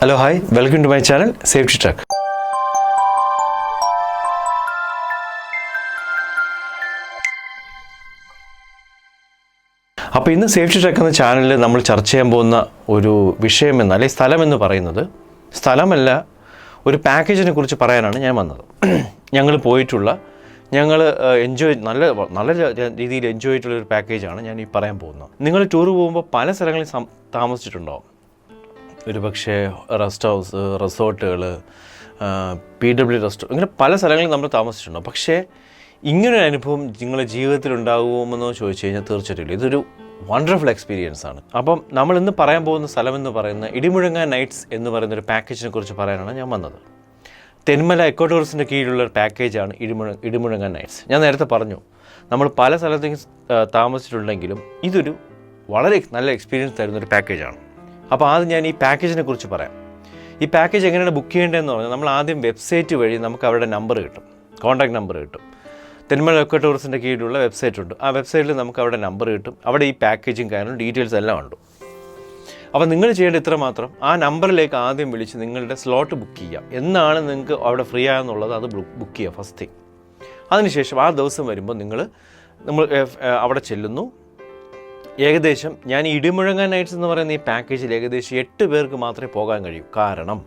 Hello hi, welcome to my channel safety track. അപ്പോൾ ഇന്ന് safety track എന്ന ചാനലിൽ നമ്മൾ ചർച്ച ചെയ്യാൻ പോകുന്ന ഒരു വിഷയമെന്ന് അല്ലെങ്കിൽ സ്ഥലമെന്ന് പറയുന്നത് സ്ഥലമല്ല, ഒരു പാക്കേജിനെ കുറിച്ച് പറയാനാണ് ഞാൻ വന്നത്. ഞങ്ങൾ നല്ല രീതിയിൽ എൻജോയ് ചെയ്തിട്ടുള്ളൊരു പാക്കേജാണ് ഞാൻ ഈ പറയാൻ പോകുന്നത്. നിങ്ങൾ ടൂർ പോകുമ്പോൾ പല സ്ഥലങ്ങളിൽ താമസിച്ചിട്ടുണ്ടാവും. ഒരു പക്ഷേ റെസ്റ്റ് ഹൗസ്, റിസോർട്ടുകൾ, PW റെസ്റ്റോറൻറ്റ്, ഇങ്ങനെ പല സ്ഥലങ്ങളിൽ നമ്മൾ താമസിച്ചിട്ടുണ്ടാവും. പക്ഷേ ഇങ്ങനൊരു അനുഭവം നിങ്ങളുടെ ജീവിതത്തിൽ ഉണ്ടാകുമെന്നോ ചോദിച്ചു കഴിഞ്ഞാൽ തീർച്ചയായിട്ടും ഇല്ല. ഇതൊരു വണ്ടർഫുൾ എക്സ്പീരിയൻസ് ആണ്. അപ്പം നമ്മൾ ഇന്ന് പറയാൻ പോകുന്ന സ്ഥലമെന്ന് പറയുന്ന ഇടിമുഴങ്ങ നൈറ്റ്സ് എന്ന് പറയുന്നൊരു പാക്കേജിനെ കുറിച്ച് പറയാനാണ് ഞാൻ വന്നത്. തെന്മല എക്കോ ടൂറിസ്റ്റിൻ്റെ കീഴിലുള്ള ഒരു പാക്കേജാണ് ഇടിമുഴങ്ങ നൈറ്റ്സ്. ഞാൻ നേരത്തെ പറഞ്ഞു, നമ്മൾ പല സ്ഥലത്തേക്കും താമസിച്ചിട്ടുണ്ടെങ്കിലും ഇതൊരു വളരെ നല്ല എക്സ്പീരിയൻസ് തരുന്നൊരു പാക്കേജാണ്. അപ്പോൾ ആദ്യം ഞാൻ ഈ പാക്കേജിനെ കുറിച്ച് പറയാം. ഈ പാക്കേജ് എങ്ങനെയാണ് ബുക്ക് ചെയ്യേണ്ടതെന്ന് പറഞ്ഞാൽ നമ്മൾ ആദ്യം വെബ്സൈറ്റ് വഴി നമുക്ക് അവരുടെ നമ്പർ കിട്ടും, കോൺടാക്ട് നമ്പർ കിട്ടും. തെന്മല എക്കോ ടൂറിസ്റ്റിൻ്റെ കീഴിലുള്ള വെബ്സൈറ്റ് ഉണ്ട്. ആ വെബ്സൈറ്റിൽ നമുക്ക് അവിടെ നമ്പർ കിട്ടും. അവിടെ ഈ പാക്കേജും കാര്യങ്ങളും ഡീറ്റെയിൽസ് എല്ലാം ഉണ്ട്. അപ്പോൾ നിങ്ങൾ ചെയ്യേണ്ട ഇത്ര മാത്രം, ആ നമ്പറിലേക്ക് ആദ്യം വിളിച്ച് നിങ്ങളുടെ സ്ലോട്ട് ബുക്ക് ചെയ്യുക. എന്നാണ് നിങ്ങൾക്ക് അവിടെ ഫ്രീ ആയെന്നുള്ളത് അത് ബുക്ക് ചെയ്യുക ഫസ്റ്റ് തിങ്. അതിനുശേഷം ആ ദിവസം വരുമ്പോൾ നമ്മൾ അവിടെ ചെല്ലുന്നു. ഏകദേശം ഞാൻ ഈ ഇടിമുഴങ്ങ നൈറ്റ്സ് എന്ന് പറയുന്ന ഈ പാക്കേജിൽ ഏകദേശം 8 പേർക്ക് മാത്രമേ പോകാൻ കഴിയൂ. കാരണം